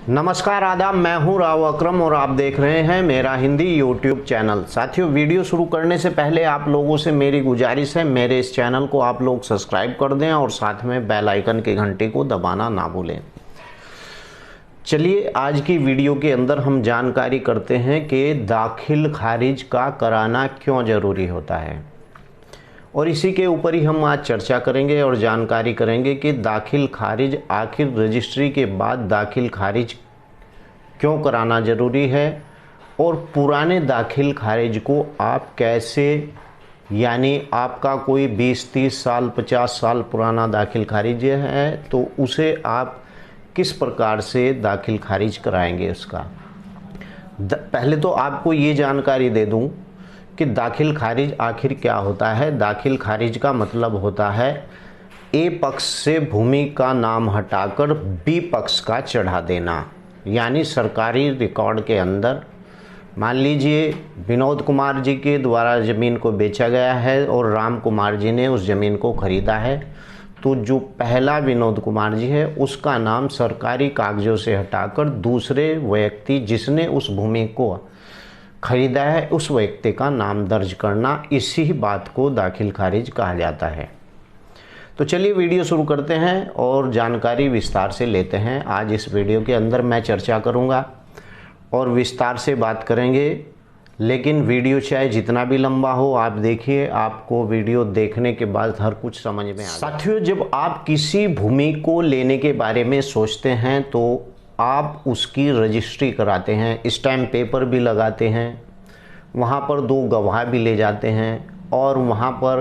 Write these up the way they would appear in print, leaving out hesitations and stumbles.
नमस्कार आदाब, मैं हूं राव अकरम और आप देख रहे हैं मेरा हिंदी यूट्यूब चैनल। साथियों, वीडियो शुरू करने से पहले आप लोगों से मेरी गुजारिश है, मेरे इस चैनल को आप लोग सब्सक्राइब कर दें और साथ में बेल आइकन की घंटी को दबाना ना भूलें। चलिए, आज की वीडियो के अंदर हम जानकारी करते हैं कि दाखिल खारिज का कराना क्यों ज़रूरी होता है, और इसी के ऊपर ही हम आज चर्चा करेंगे और जानकारी करेंगे कि दाखिल खारिज आखिर रजिस्ट्री के बाद दाखिल खारिज क्यों कराना ज़रूरी है, और पुराने दाखिल खारिज को आप कैसे, यानी आपका कोई 20-30 साल 50 साल पुराना दाखिल खारिज है तो उसे आप किस प्रकार से दाखिल खारिज कराएंगे उसका। पहले तो आपको ये जानकारी दे दूं कि दाखिल खारिज आखिर क्या होता है। दाखिल खारिज का मतलब होता है ए पक्ष से भूमि का नाम हटाकर बी पक्ष का चढ़ा देना। यानी सरकारी रिकॉर्ड के अंदर मान लीजिए विनोद कुमार जी के द्वारा ज़मीन को बेचा गया है और राम कुमार जी ने उस ज़मीन को ख़रीदा है, तो जो पहला विनोद कुमार जी है उसका नाम सरकारी कागज़ों से हटाकर दूसरे व्यक्ति जिसने उस भूमि को खरीदा है उस व्यक्ति का नाम दर्ज करना, इसी बात को दाखिल खारिज कहा जाता है। तो चलिए वीडियो शुरू करते हैं और जानकारी विस्तार से लेते हैं। आज इस वीडियो के अंदर मैं चर्चा करूंगा और विस्तार से बात करेंगे, लेकिन वीडियो चाहे जितना भी लंबा हो आप देखिए, आपको वीडियो देखने के बाद हर कुछ समझ में आ। साथियों, जब आप किसी भूमि को लेने के बारे में सोचते हैं तो आप उसकी रजिस्ट्री कराते हैं, स्टैम्प पेपर भी लगाते हैं, वहाँ पर 2 गवाह भी ले जाते हैं और वहाँ पर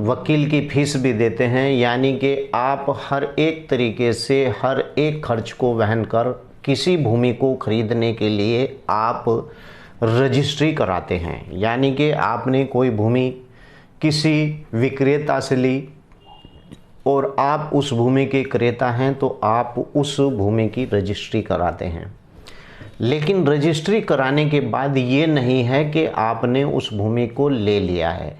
वकील की फीस भी देते हैं। यानी कि आप हर एक तरीके से हर एक खर्च को वहन कर किसी भूमि को खरीदने के लिए आप रजिस्ट्री कराते हैं। यानी कि आपने कोई भूमि किसी विक्रेता से ली और आप उस भूमि के क्रेता हैं तो आप उस भूमि की रजिस्ट्री कराते हैं। लेकिन रजिस्ट्री कराने के बाद ये नहीं है कि आपने उस भूमि को ले लिया है।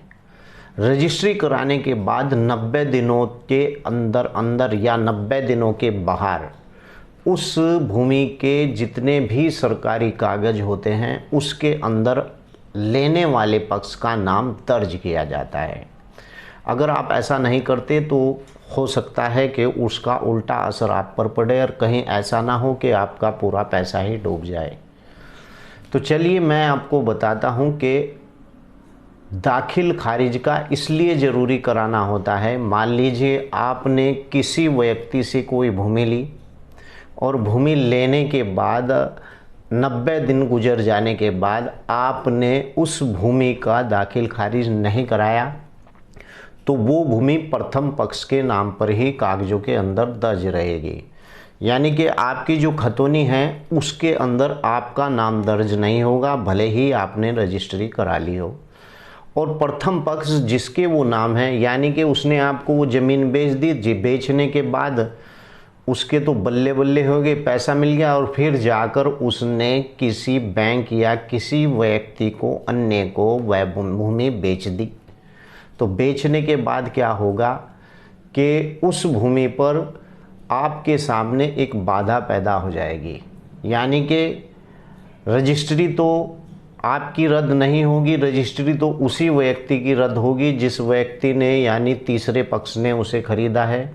रजिस्ट्री कराने के बाद 90 दिनों के अंदर या 90 दिनों के बाहर उस भूमि के जितने भी सरकारी कागज होते हैं उसके अंदर लेने वाले पक्ष का नाम दर्ज किया जाता है। अगर आप ऐसा नहीं करते तो हो सकता है कि उसका उल्टा असर आप पर पड़े और कहीं ऐसा ना हो कि आपका पूरा पैसा ही डूब जाए। तो चलिए मैं आपको बताता हूं कि दाखिल खारिज का इसलिए ज़रूरी कराना होता है। मान लीजिए आपने किसी व्यक्ति से कोई भूमि ली और भूमि लेने के बाद 90 दिन गुजर जाने के बाद आपने उस भूमि का दाखिल खारिज नहीं कराया तो वो भूमि प्रथम पक्ष के नाम पर ही कागज़ों के अंदर दर्ज रहेगी। यानी कि आपकी जो खतौनी है उसके अंदर आपका नाम दर्ज नहीं होगा, भले ही आपने रजिस्ट्री करा ली हो। और प्रथम पक्ष जिसके वो नाम है, यानी कि उसने आपको वो ज़मीन बेच दी, बेचने के बाद उसके तो बल्ले बल्ले हो गए, पैसा मिल गया और फिर जाकर उसने किसी बैंक या किसी व्यक्ति को अन्य को वह भूमि बेच दी। तो बेचने के बाद क्या होगा कि उस भूमि पर आपके सामने एक बाधा पैदा हो जाएगी। यानी कि रजिस्ट्री तो आपकी रद्द नहीं होगी, रजिस्ट्री तो उसी व्यक्ति की रद्द होगी जिस व्यक्ति ने यानी तीसरे पक्ष ने उसे खरीदा है।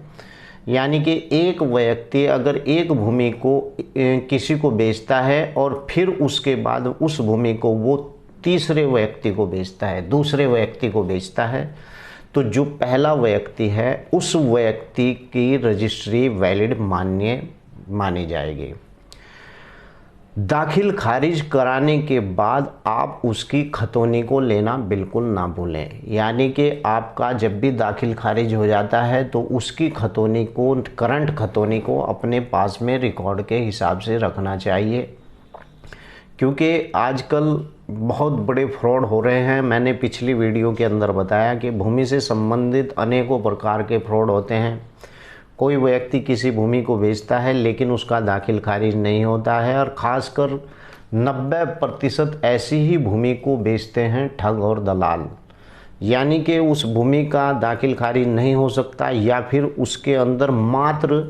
यानी कि एक व्यक्ति अगर एक भूमि को किसी को बेचता है और फिर उसके बाद उस भूमि को वो तीसरे व्यक्ति को बेचता है, दूसरे व्यक्ति को बेचता है, तो जो पहला व्यक्ति है उस व्यक्ति की रजिस्ट्री वैलिड मान्य मानी जाएगी। दाखिल खारिज कराने के बाद आप उसकी खतौनी को लेना बिल्कुल ना भूलें। यानी कि आपका जब भी दाखिल खारिज हो जाता है तो उसकी खतौनी को, करंट खतौनी को अपने पास में रिकॉर्ड के हिसाब से रखना चाहिए, क्योंकि आजकल बहुत बड़े फ्रॉड हो रहे हैं। मैंने पिछली वीडियो के अंदर बताया कि भूमि से संबंधित अनेकों प्रकार के फ्रॉड होते हैं। कोई व्यक्ति किसी भूमि को बेचता है लेकिन उसका दाखिल खारिज नहीं होता है, और ख़ासकर 90% ऐसी ही भूमि को बेचते हैं ठग और दलाल। यानी कि उस भूमि का दाखिल खारिज नहीं हो सकता या फिर उसके अंदर मात्र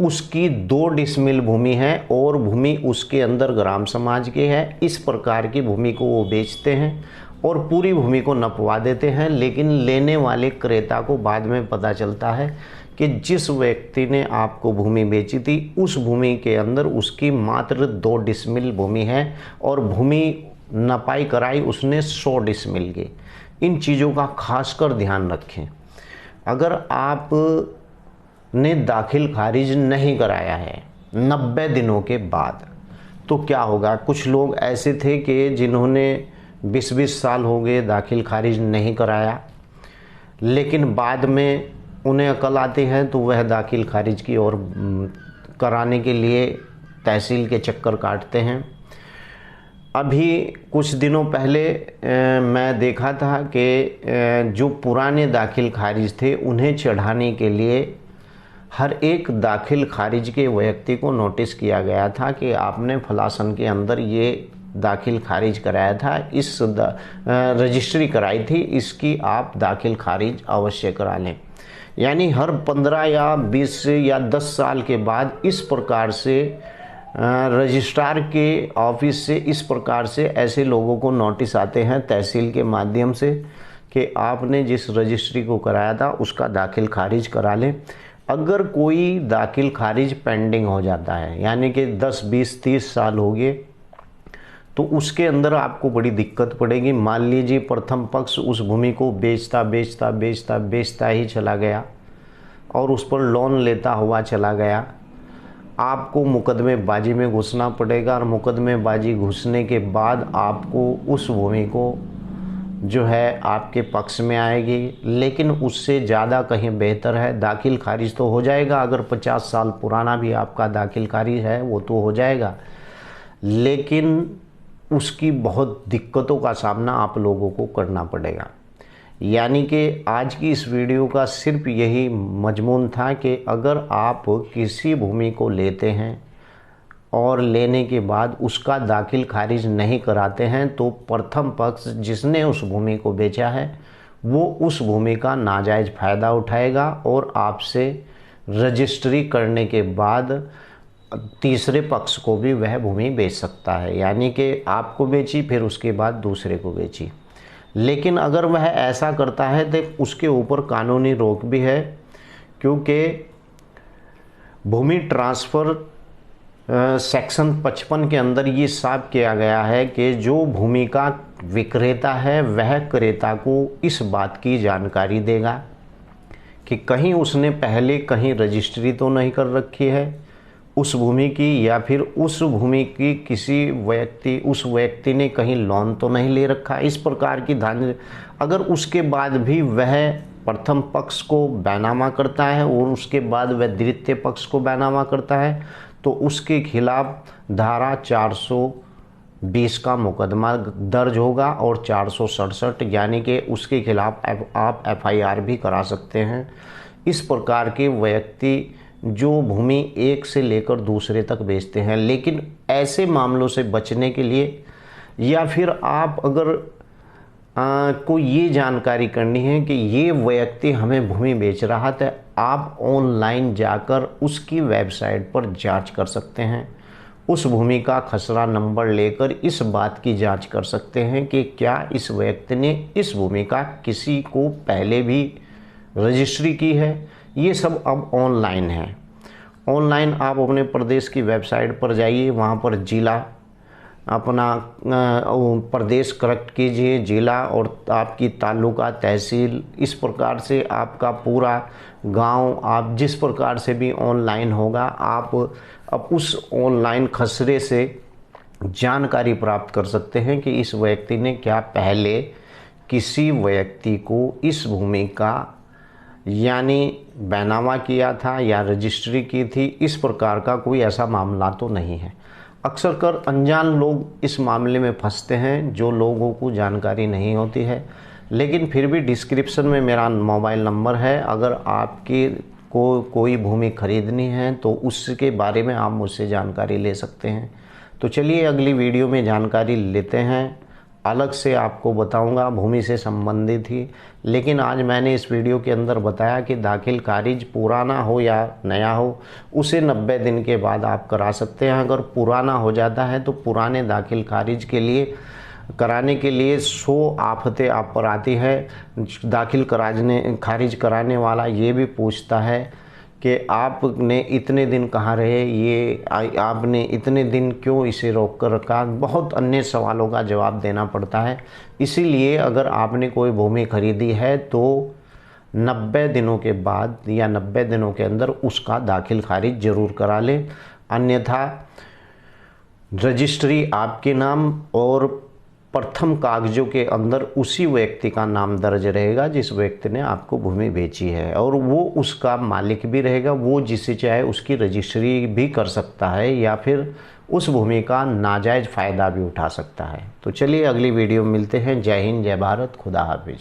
उसकी 2 डिसमिल भूमि है और भूमि उसके अंदर ग्राम समाज की है, इस प्रकार की भूमि को वो बेचते हैं और पूरी भूमि को नपवा देते हैं। लेकिन लेने वाले क्रेता को बाद में पता चलता है कि जिस व्यक्ति ने आपको भूमि बेची थी उस भूमि के अंदर उसकी मात्र 2 डिसमिल भूमि है और भूमि नपाई कराई उसने 100 डिसमिल की। इन चीज़ों का खासकर ध्यान रखें। अगर आप ने दाखिल खारिज नहीं कराया है 90 दिनों के बाद तो क्या होगा। कुछ लोग ऐसे थे कि जिन्होंने 20-20 साल हो गए दाखिल खारिज नहीं कराया, लेकिन बाद में उन्हें अकल आती है तो वह दाखिल खारिज की ओर कराने के लिए तहसील के चक्कर काटते हैं। अभी कुछ दिनों पहले मैं देखा था कि जो पुराने दाखिल खारिज थे उन्हें चढ़ाने के लिए हर एक दाखिल खारिज के व्यक्ति को नोटिस किया गया था कि आपने फला सन के अंदर ये दाखिल खारिज कराया था, इस रजिस्ट्री कराई थी, इसकी आप दाखिल खारिज अवश्य करा लें। यानी हर 15 या 20 या 10 साल के बाद इस प्रकार से रजिस्ट्रार के ऑफिस से इस प्रकार से ऐसे लोगों को नोटिस आते हैं तहसील के माध्यम से कि आपने जिस रजिस्ट्री को कराया था उसका दाखिल खारिज करा लें। अगर कोई दाखिल खारिज पेंडिंग हो जाता है यानी कि 10, 20, 30 साल हो गए तो उसके अंदर आपको बड़ी दिक्कत पड़ेगी। मान लीजिए प्रथम पक्ष उस भूमि को बेचता ही चला गया और उस पर लोन लेता हुआ चला गया, आपको मुकदमेबाजी में घुसना पड़ेगा और मुकदमेबाजी घुसने के बाद आपको उस भूमि को जो है आपके पक्ष में आएगी। लेकिन उससे ज़्यादा कहीं बेहतर है दाखिल खारिज तो हो जाएगा। अगर 50 साल पुराना भी आपका दाखिल खारिज है वो तो हो जाएगा, लेकिन उसकी बहुत दिक्कतों का सामना आप लोगों को करना पड़ेगा। यानी कि आज की इस वीडियो का सिर्फ यही मजमून था कि अगर आप किसी भूमि को लेते हैं और लेने के बाद उसका दाखिल खारिज नहीं कराते हैं तो प्रथम पक्ष जिसने उस भूमि को बेचा है वो उस भूमि का नाजायज़ फ़ायदा उठाएगा और आपसे रजिस्ट्री करने के बाद तीसरे पक्ष को भी वह भूमि बेच सकता है। यानी कि आपको बेची फिर उसके बाद दूसरे को बेची। लेकिन अगर वह ऐसा करता है तो उसके ऊपर कानूनी रोक भी है, क्योंकि भूमि ट्रांसफ़र सेक्शन 55 के अंदर ये साफ किया गया है कि जो भूमि का विक्रेता है वह क्रेता को इस बात की जानकारी देगा कि कहीं उसने पहले कहीं रजिस्ट्री तो नहीं कर रखी है उस भूमि की, या फिर उस भूमि की उस व्यक्ति ने कहीं लोन तो नहीं ले रखा। इस प्रकार की ध्यान अगर उसके बाद भी वह प्रथम पक्ष को बैनामा करता है और उसके बाद वह द्वितीय पक्ष को बैनामा करता है तो उसके खिलाफ धारा 420 का मुकदमा दर्ज होगा और 467 यानी कि उसके खिलाफ आप FIR भी करा सकते हैं। इस प्रकार के व्यक्ति जो भूमि एक से लेकर दूसरे तक बेचते हैं। लेकिन ऐसे मामलों से बचने के लिए या फिर आप अगर को ये जानकारी करनी है कि ये व्यक्ति हमें भूमि बेच रहा था, आप ऑनलाइन जाकर उसकी वेबसाइट पर जांच कर सकते हैं। उस भूमि का खसरा नंबर लेकर इस बात की जांच कर सकते हैं कि क्या इस व्यक्ति ने इस भूमि का किसी को पहले भी रजिस्ट्री की है। ये सब अब ऑनलाइन है। ऑनलाइन आप अपने प्रदेश की वेबसाइट पर जाइए, वहाँ पर जिला अपना प्रदेश करेक्ट कीजिए, जिला और आपकी तालुका तहसील, इस प्रकार से आपका पूरा गांव आप जिस प्रकार से भी ऑनलाइन होगा आप अब उस ऑनलाइन खसरे से जानकारी प्राप्त कर सकते हैं कि इस व्यक्ति ने क्या पहले किसी व्यक्ति को इस भूमि का यानी बैनामा किया था या रजिस्ट्री की थी। इस प्रकार का कोई ऐसा मामला तो नहीं है। अक्सर कर अनजान लोग इस मामले में फंसते हैं जो लोगों को जानकारी नहीं होती है। लेकिन फिर भी डिस्क्रिप्शन में मेरा मोबाइल नंबर है, अगर आपकी को कोई भूमि खरीदनी है तो उसके बारे में आप मुझसे जानकारी ले सकते हैं। तो चलिए अगली वीडियो में जानकारी लेते हैं। अलग से आपको बताऊंगा, भूमि से संबंधित ही। लेकिन आज मैंने इस वीडियो के अंदर बताया कि दाखिल खारिज पुराना हो या नया हो, उसे 90 दिन के बाद आप करा सकते हैं। अगर पुराना हो जाता है तो पुराने दाखिल खारिज के लिए कराने के लिए 100 आफतें आप पर आती है। दाखिल खारिज कराने वाला ये भी पूछता है कि आपने इतने दिन कहाँ रहे, ये आपने इतने दिन क्यों इसे रोक कर रखा, बहुत अन्य सवालों का जवाब देना पड़ता है। इसीलिए अगर आपने कोई भूमि खरीदी है तो 90 दिनों के बाद या 90 दिनों के अंदर उसका दाखिल खारिज जरूर करा लें, अन्यथा रजिस्ट्री आपके नाम और प्रथम कागजों के अंदर उसी व्यक्ति का नाम दर्ज रहेगा जिस व्यक्ति ने आपको भूमि बेची है, और वो उसका मालिक भी रहेगा। वो जिसे चाहे उसकी रजिस्ट्री भी कर सकता है या फिर उस भूमि का नाजायज़ फ़ायदा भी उठा सकता है। तो चलिए अगली वीडियो में मिलते हैं। जय हिंद, जय भारत, खुदा हाफिज।